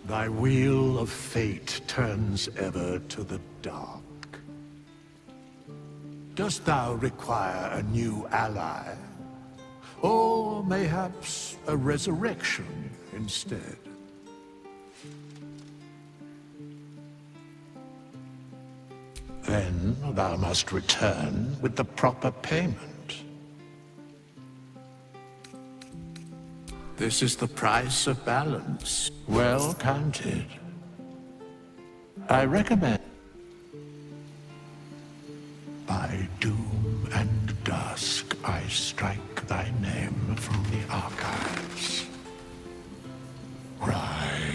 Thy wheel of fate turns ever to the dark. Dost thou require a new ally? Or mayhaps a resurrection instead? Then thou must return with the proper payment. This is the price of balance, well counted. I recommend. By doom and dusk I strike thy name from the archives. Rise.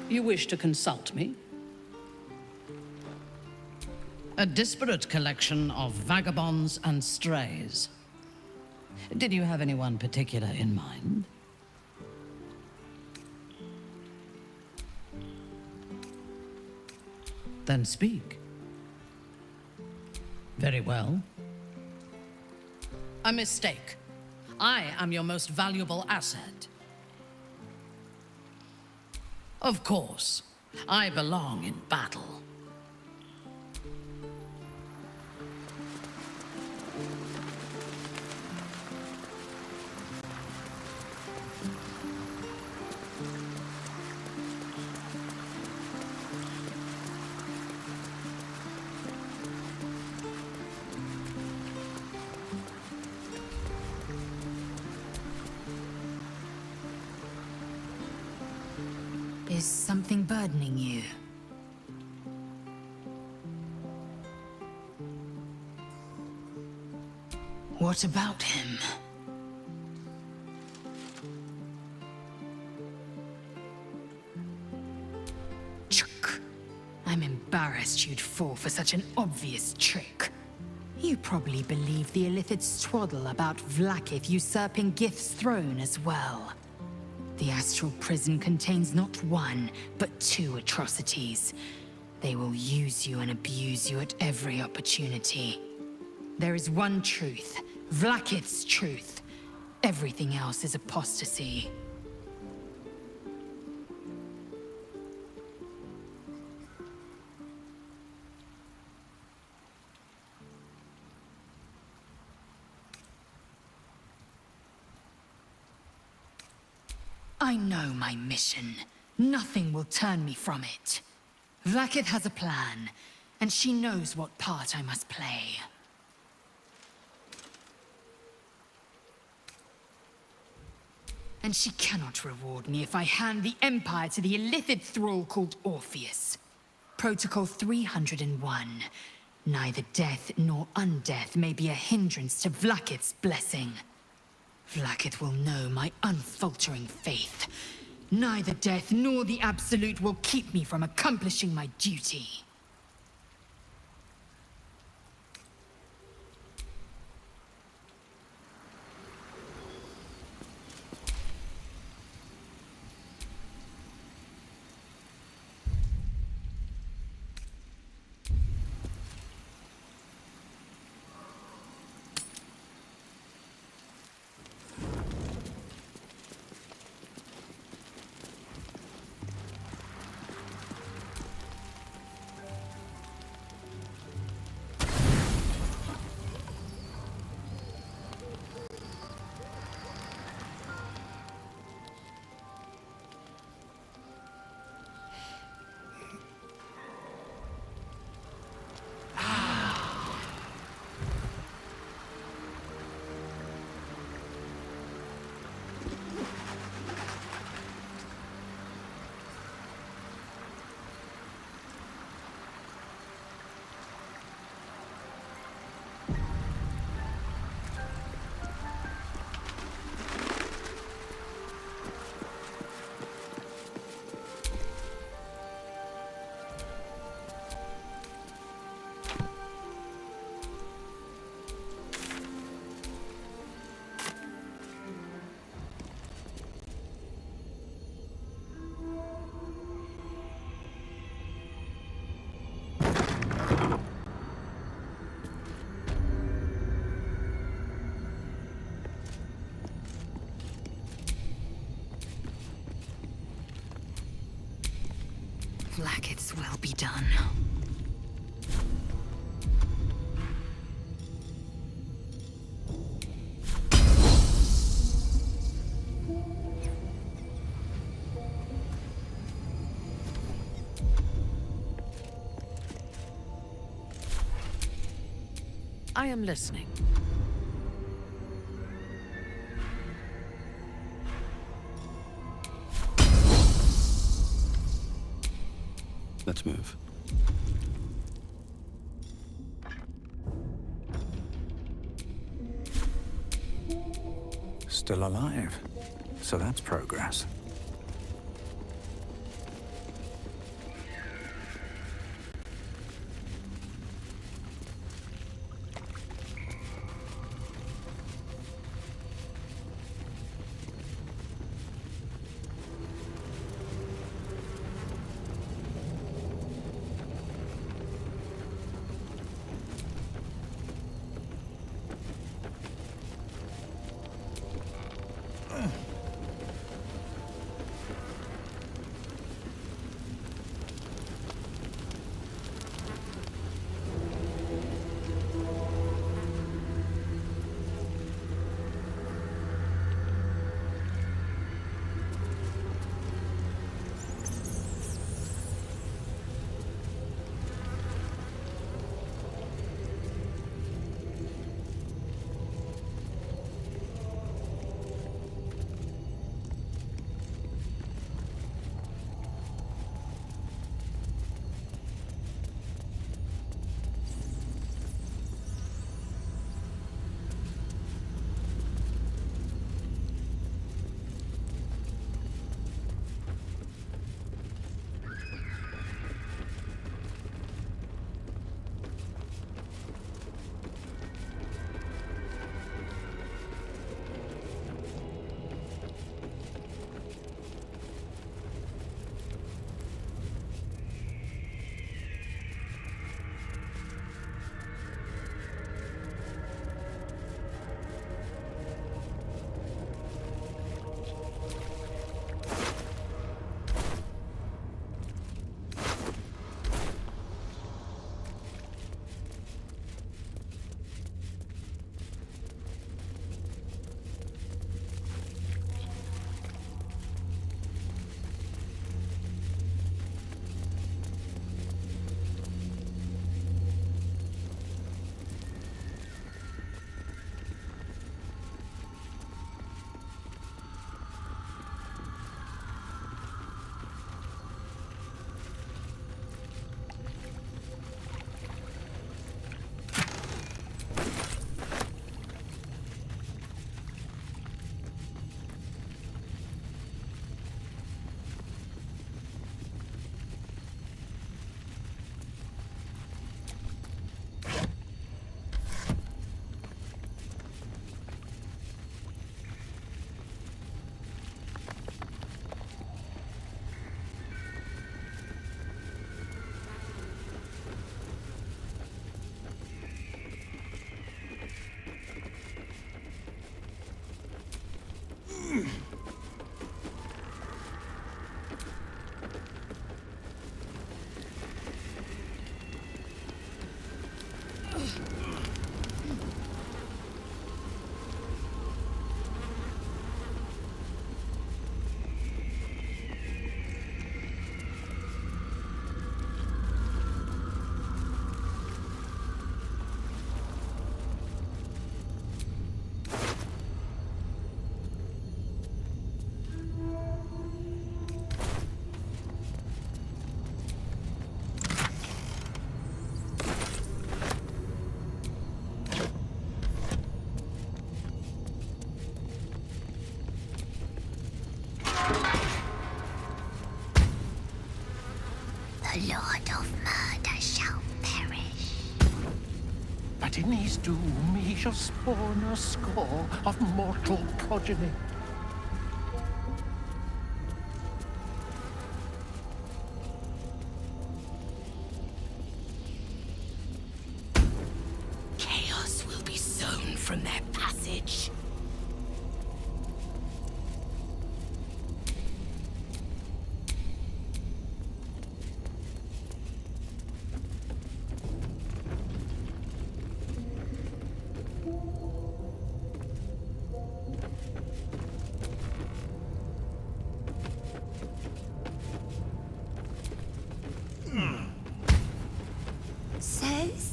You wish to consult me? A disparate collection of vagabonds and strays. Did you have anyone particular in mind? Then speak. Very well. A mistake. I am your most valuable asset. Of course, I belong in battle. Is something burdening you? What about him? Chuck. I'm embarrassed you'd fall for such an obvious trick. You probably believe the Illithid's twaddle about Vlaakith usurping Gith's throne as well. The astral prison contains not one, but two atrocities. They will use you and abuse you at every opportunity. There is one truth, Vlaakith's truth. Everything else is apostasy. I know my mission. Nothing will turn me from it. Vlaakith has a plan, and she knows what part I must play. And she cannot reward me if I hand the Empire to the Illithid thrall called Orpheus. Protocol 301. Neither death nor undeath may be a hindrance to Vlaakith's blessing. Vlaakith will know my unfaltering faith. Neither death nor the Absolute will keep me from accomplishing my duty. Justice will be done. I am listening. Let's move. Still alive. So that's progress. The Lord of Murder shall perish. But in his doom he shall spawn a score of mortal progeny. Chaos will be sown from their passage.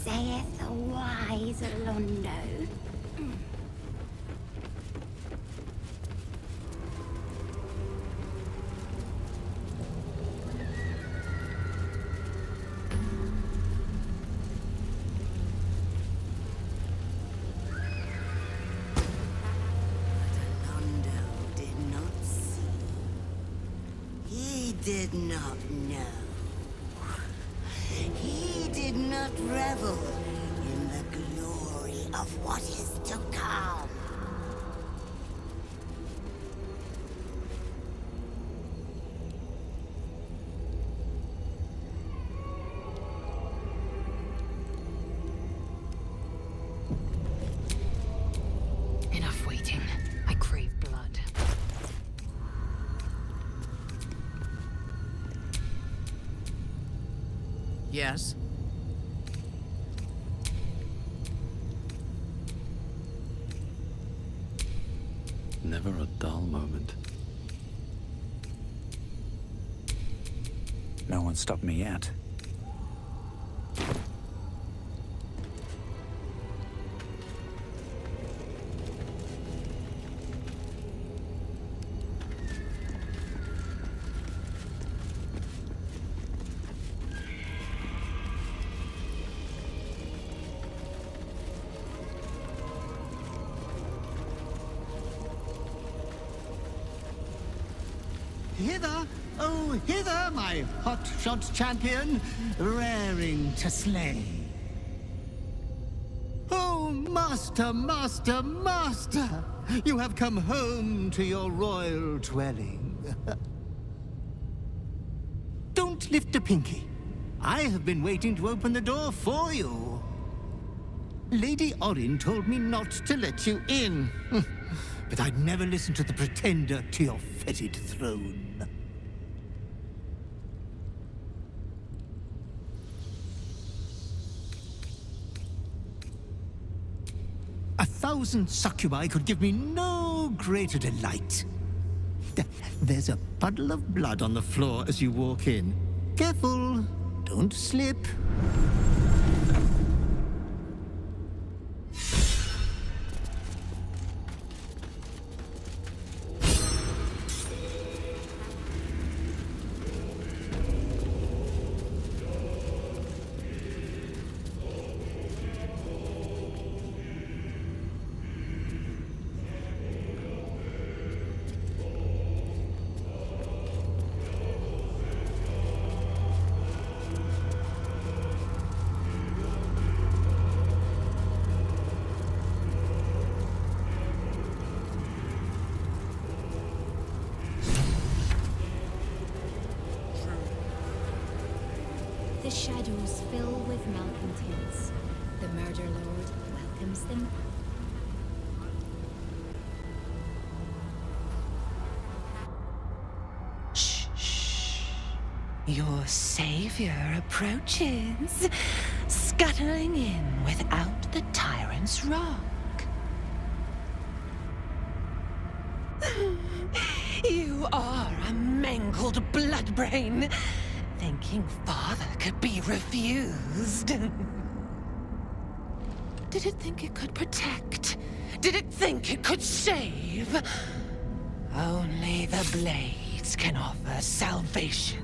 saith the wise Londo. Did not know. He did not revel in the glory of what is to come. Enough waiting. I crave blood. Yes? Never a dull moment. No one stopped me yet. Hither, oh hither, my hot-shot champion, raring to slay. Oh, master, master, master, you have come home to your royal dwelling. Don't lift a pinky. I have been waiting to open the door for you. Lady Orin told me not to let you in. But I'd never listen to the pretender to your fetid throne. A thousand succubi could give me no greater delight. There's a puddle of blood on the floor as you walk in. Careful, don't slip. The shadows fill with malcontents. The Murder Lord welcomes them. Shh, shh. Your savior approaches, scuttling in without the tyrant's rock. You are a mangled bloodbrain, thinking father could be refused. Did it think it could protect? Did it think it could save? Only the blades can offer salvation.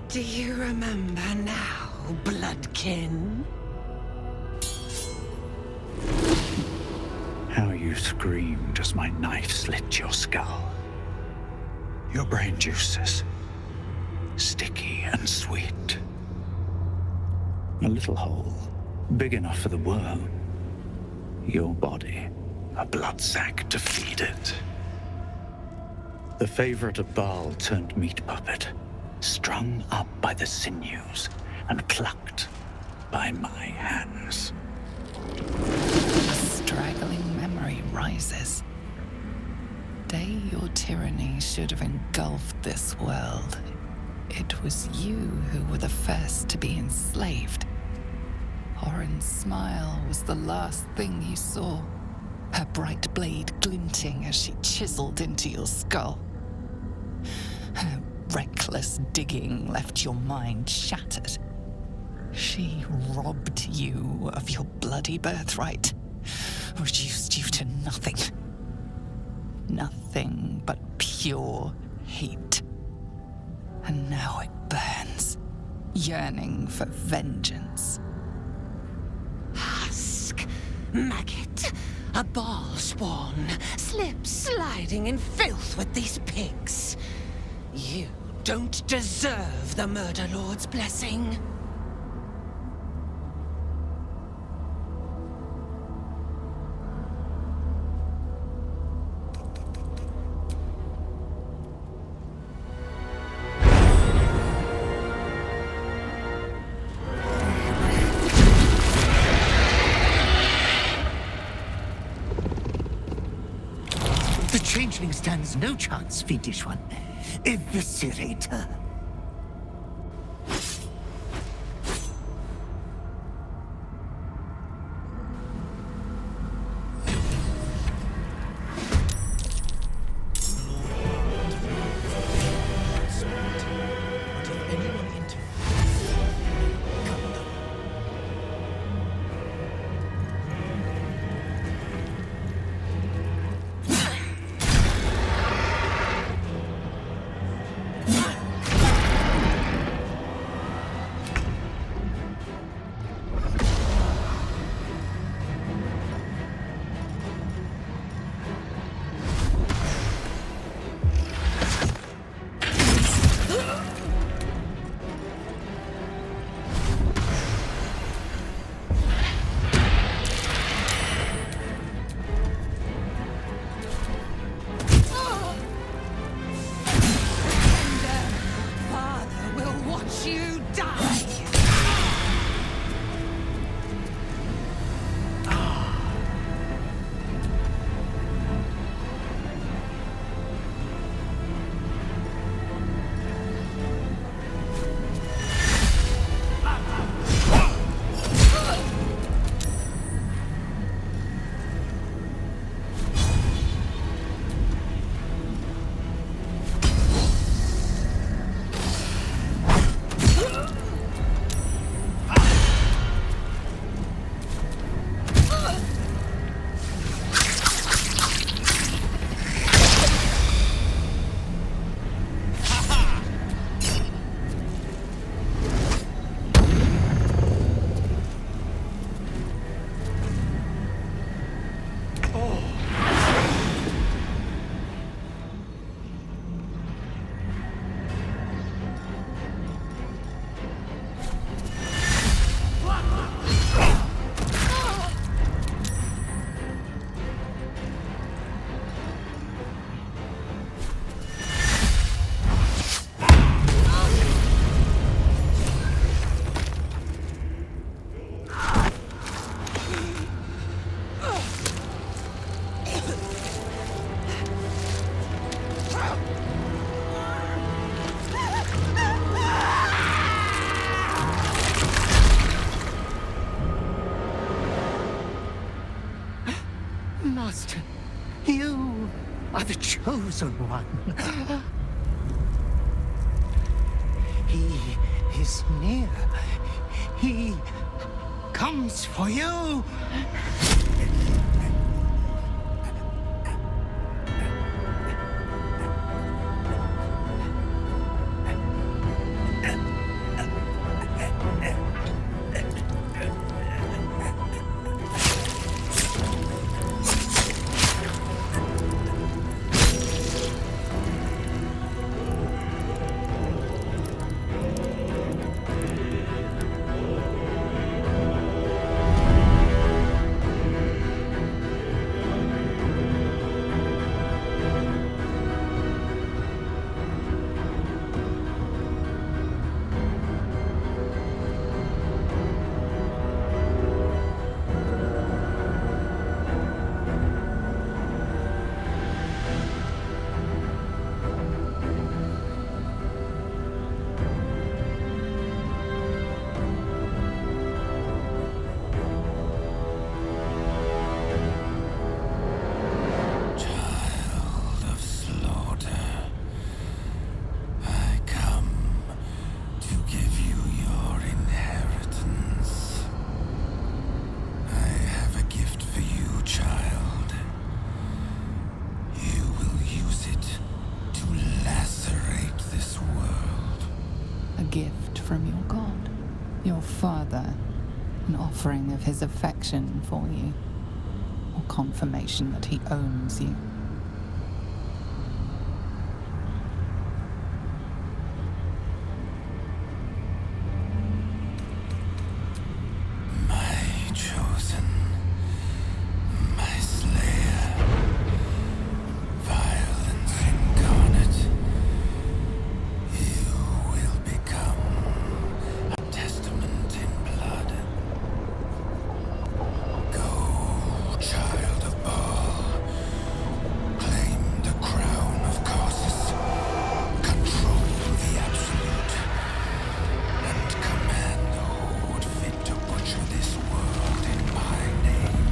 Do you remember now, bloodkin? How you you screamed as my knife slit your skull. Your brain juices, sticky and sweet. A little hole, big enough for the worm. Your body, a blood sack to feed it. The favorite of Baal turned meat puppet, strung up by the sinews and plucked by my hands. A straggling memory rises. Day your tyranny should have engulfed this world. It was you who were the first to be enslaved. Orin's smile was the last thing you saw, her bright blade glinting as she chiseled into your skull. Her reckless digging left your mind shattered. She robbed you of your bloody birthright, reduced you to nothing. Nothing but pure hate. And now it burns, yearning for vengeance. Husk, maggot, a Baal spawn, sliding in filth with these pigs. You don't deserve the Murder Lord's blessing. The changeling stands no chance, fiendish one. Eviscerate her. Master, you are the chosen one. He is near. He comes for you. father, an offering of his affection for you, or confirmation that he owns you. My chosen, my slayer, violence incarnate, you will become a testament in blood. Go, child of Baal, claim the crown of Caucasus, control the absolute, and command the horde fit to butcher this world in my name.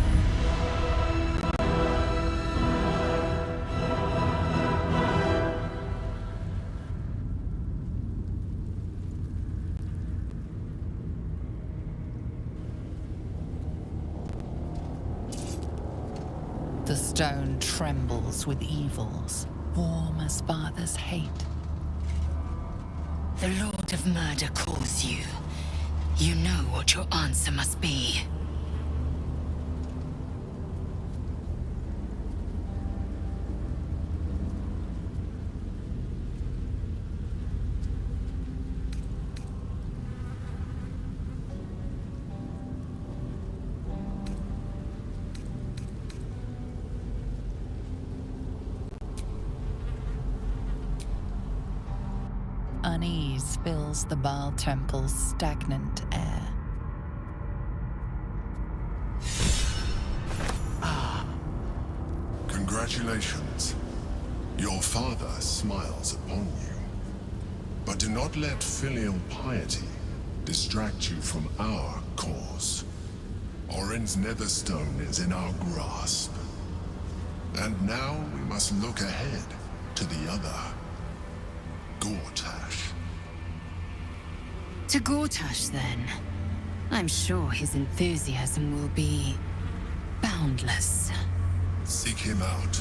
The stone trembles with evils, warm as father's hate. The Lord of Murder calls you. You know what your answer must be. Unease fills the Baal temple's stagnant air. Congratulations. Your father smiles upon you. But do not let filial piety distract you from our cause. Orin's netherstone is in our grasp. And now we must look ahead to the other. Gortash. To Gortash, then. I'm sure his enthusiasm will be boundless. Seek him out.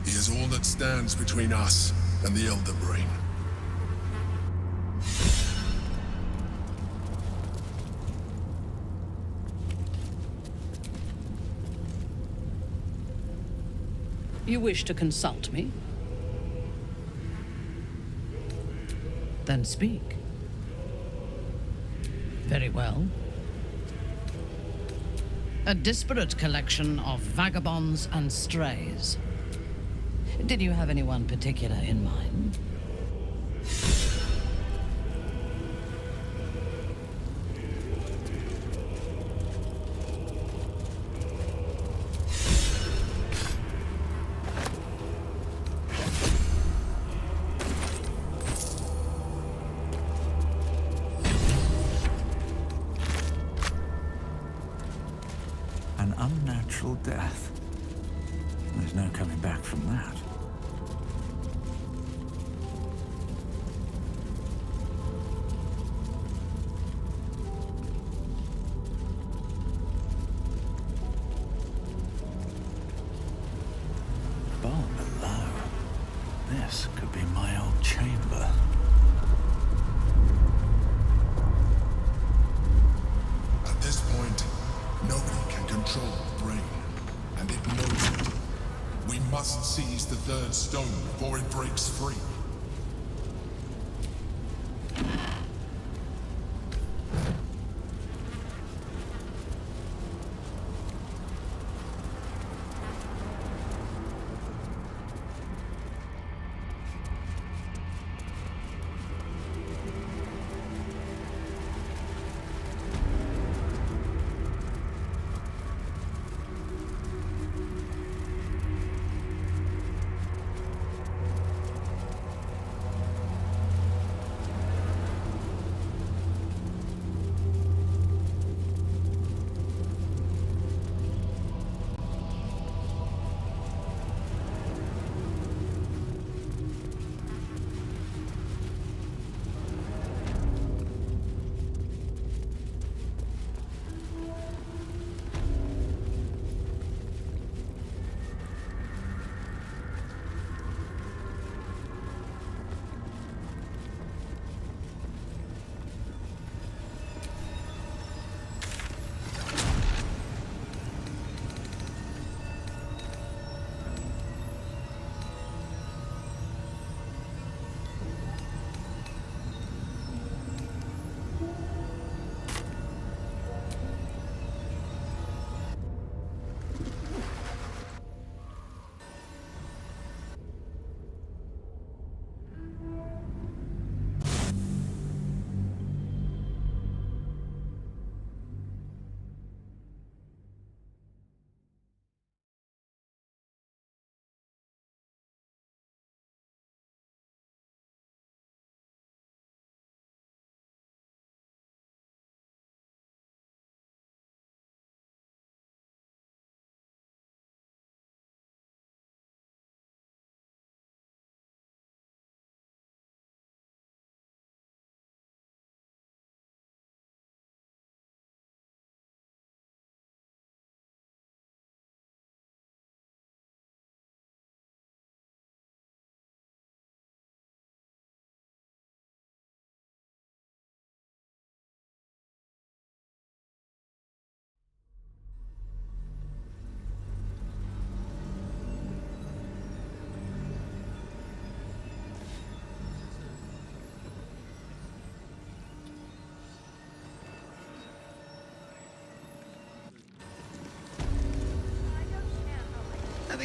He is all that stands between us and the Elder Brain. You wish to consult me? Then speak. Very well. A disparate collection of vagabonds and strays. Did you have anyone particular in mind? An unnatural death. There's no coming back from that. Bar below. This could be my old chamber. At this point, nobody can control the brain, and it knows it. We must seize the third stone before it breaks free.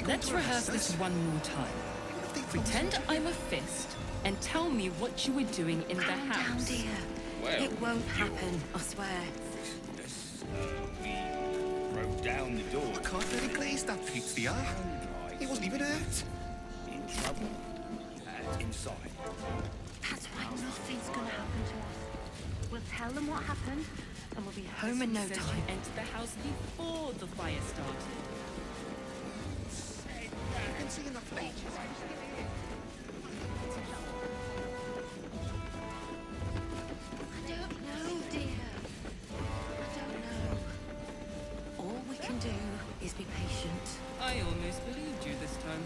Let's rehearse this one more time. Pretend I'm a fist and tell me what you were doing in the house. Calm down, dear. Well, It won't happen, I swear. We broke down the door. I can't really glaze that pizza. He wasn't even hurt. In trouble. Inside. That's why nothing's gonna happen to us. We'll tell them what happened, and we'll be home in no Said time. you entered the house before the fire started. I can see in the face. I don't know, dear. I don't know. All we can do is be patient. I almost believed you this time.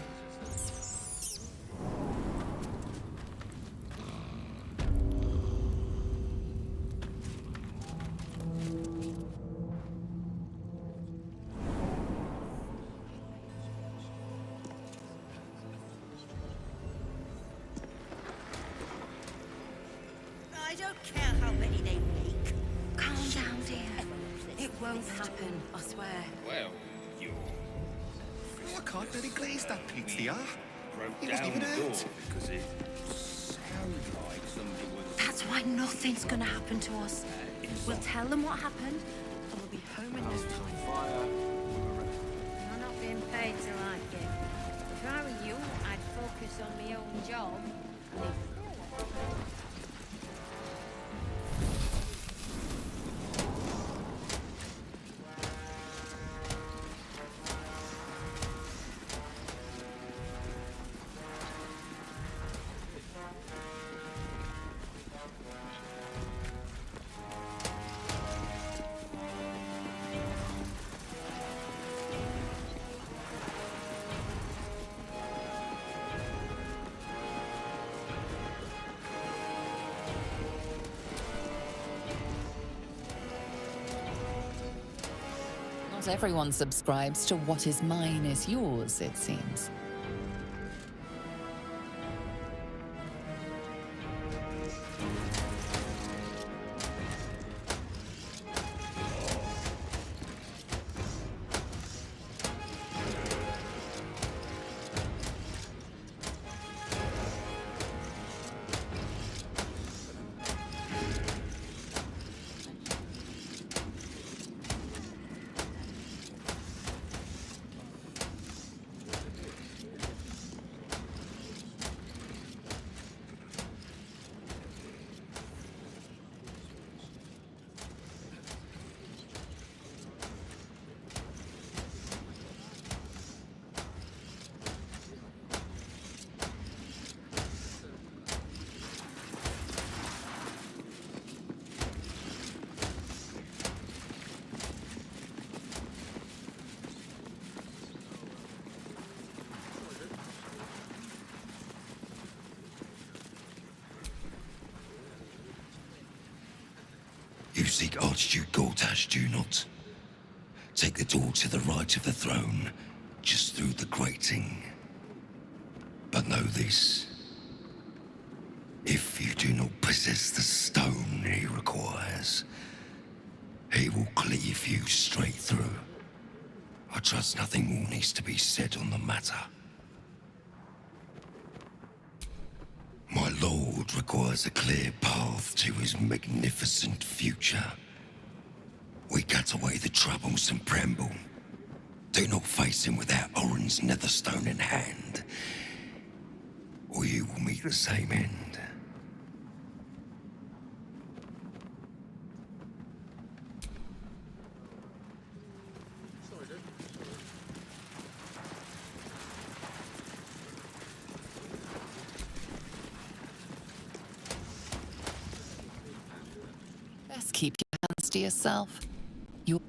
I don't care how many they make. Calm down, dear. It won't happen, I swear. Well, you I can't really glaze that pizza. broke He down wasn't even the door hurt. because it sounded like somebody was That's why nothing's gonna happen to us. We'll tell them what happened, and we'll be home in no time. You're not being paid to like it. If I were you, I'd focus on my own job. Not everyone subscribes to what is mine is yours, it seems. You seek Archduke Gortash, do you not? Take the door to the right of the throne, just through the grating. But know this. If you do not possess the stone he requires, he will cleave you straight through. I trust nothing more needs to be said on the matter. My lord requires a clear path to his magnificent future. We cut away the troubles and Bramble. Do not face him without Orin's netherstone in hand, or you will meet the same end. Best keep your hands to yourself. You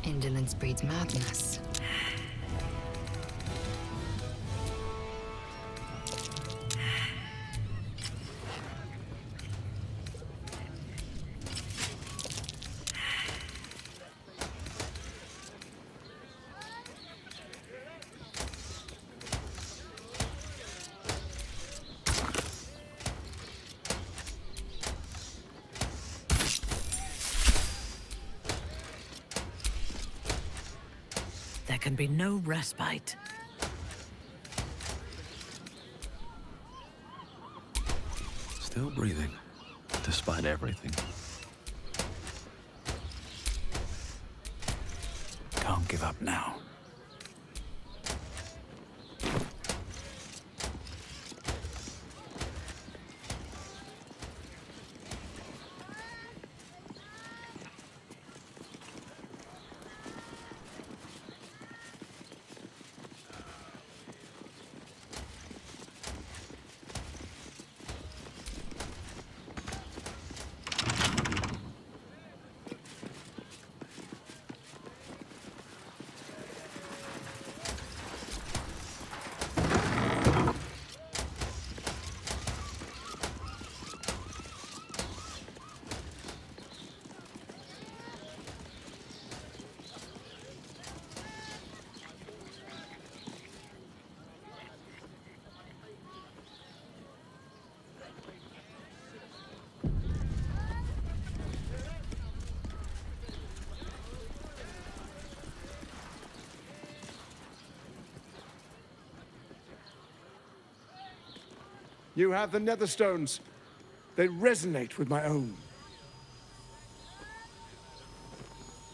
Indolence breeds madness. There can be no respite. Still breathing, despite everything. Can't give up now. You have the Netherstones. They resonate with my own.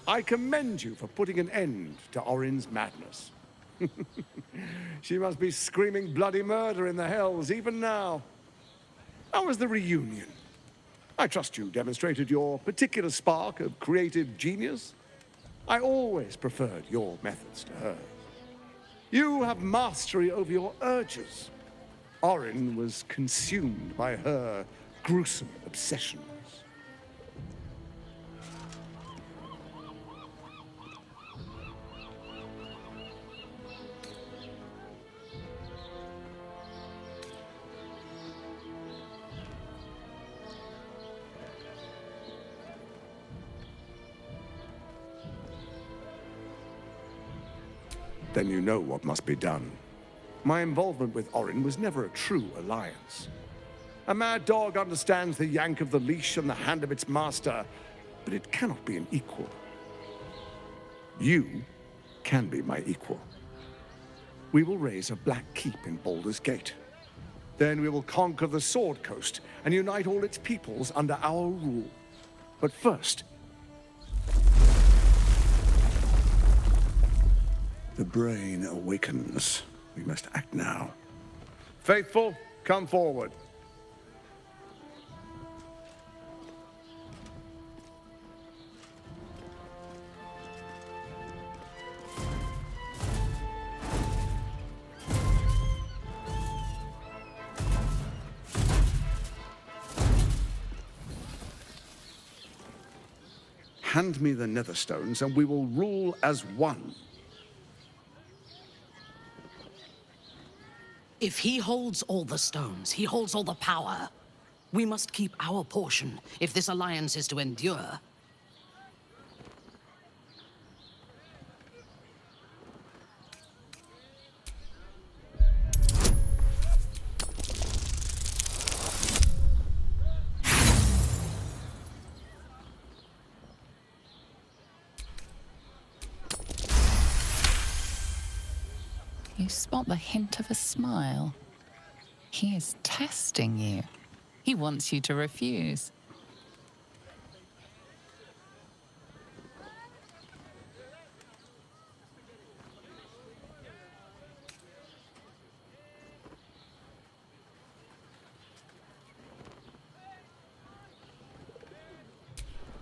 I commend you for putting an end to Orin's madness. She must be screaming bloody murder in the hells even now. How was the reunion? I trust you demonstrated your particular spark of creative genius. I always preferred your methods to hers. You have mastery over your urges. Orin was consumed by her gruesome obsessions. Then you know what must be done. My involvement with Orin was never a true alliance. A mad dog understands the yank of the leash and the hand of its master, but it cannot be an equal. You can be my equal. We will raise a black keep in Baldur's Gate. Then we will conquer the Sword Coast and unite all its peoples under our rule. But first, the brain awakens. We must act now. Faithful, come forward. Hand me the Netherstones and we will rule as one. If he holds all the stones, he holds all the power. We must keep our portion if this alliance is to endure. You spot the hint of a smile. He is testing you. He wants you to refuse.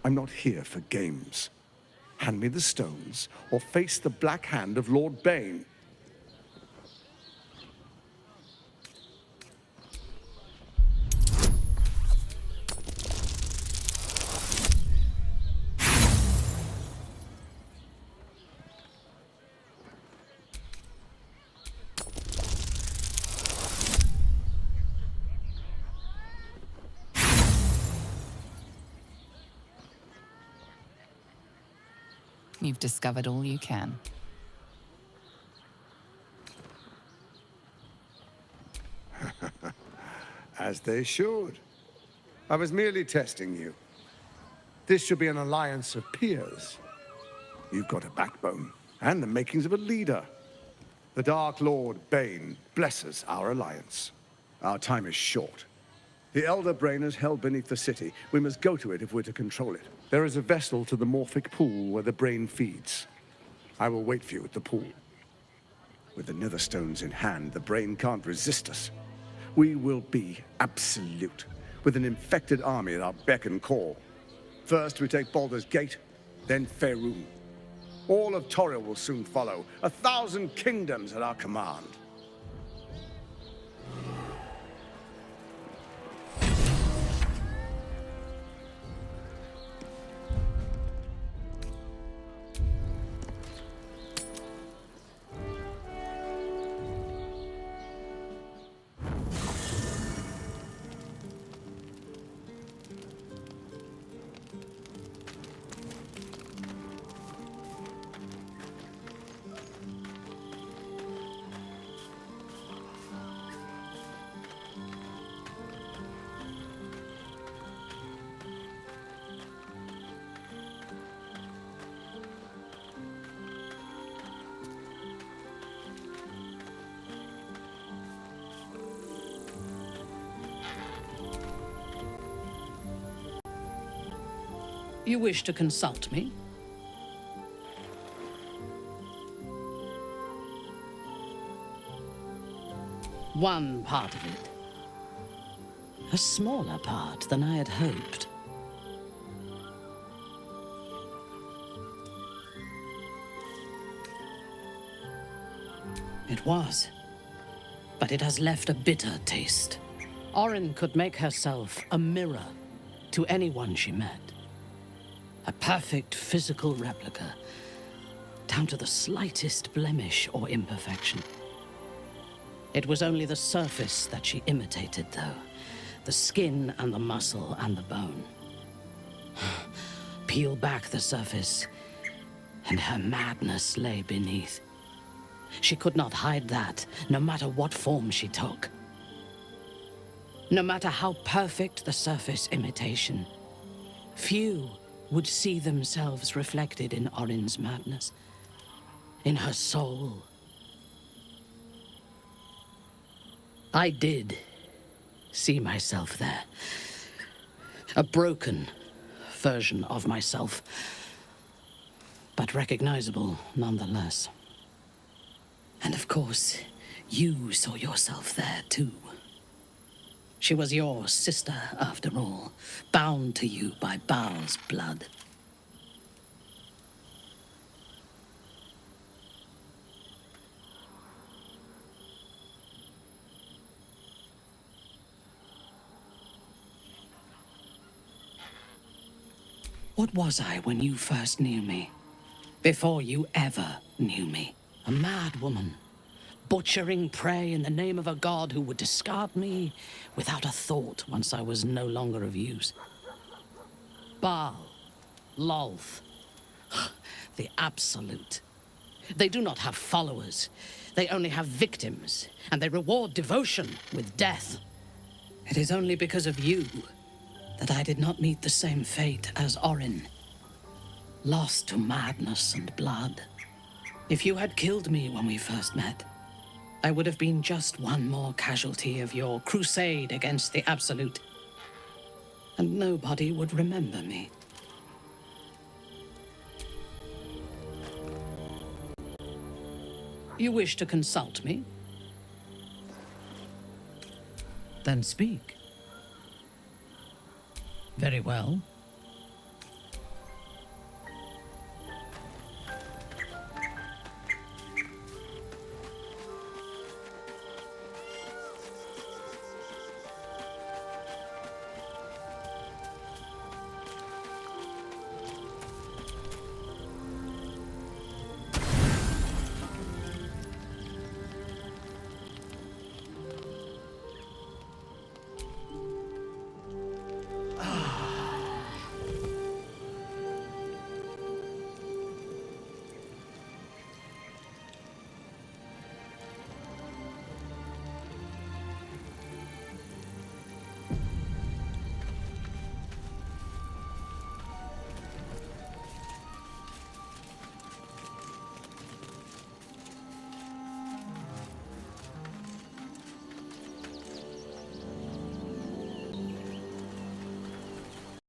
I'm not here for games. Hand me the stones, or face the black hand of Lord Bane. You've discovered all you can. As they should. I was merely testing you. This should be an alliance of peers. You've got a backbone, and the makings of a leader. The Dark Lord Bane blesses our alliance. Our time is short. The Elder Brain is held beneath the city. We must go to it if we're to control it. There is a vessel to the Morphic pool where the brain feeds. I will wait for you at the pool. With the Nether Stones in hand, the brain can't resist us. We will be absolute, with an infected army at our beck and call. First we take Baldur's Gate, then Faerûn. All of Toril will soon follow, 1,000 kingdoms at our command. You wish to consult me? One part of it. A smaller part than I had hoped. It was. But it has left a bitter taste. Orin could make herself a mirror to anyone she met. A perfect physical replica, down to the slightest blemish or imperfection. It was only the surface that she imitated, though. The skin and the muscle and the bone. Peel back the surface, and her madness lay beneath. She could not hide that, no matter what form she took. No matter how perfect the surface imitation, few would see themselves reflected in Orin's madness, in her soul. I did see myself there. A broken version of myself, but recognizable nonetheless. And of course, you saw yourself there too. She was your sister, after all, bound to you by Baal's blood. What was I when you first knew me? Before you ever knew me? A mad woman, butchering prey in the name of a god who would discard me without a thought once I was no longer of use. Baal, Lolth, the absolute. They do not have followers. They only have victims, and they reward devotion with death. It is only because of you that I did not meet the same fate as Orin, lost to madness and blood. If you had killed me when we first met, I would have been just one more casualty of your crusade against the Absolute. And nobody would remember me. You wish to consult me? Then speak. Very well.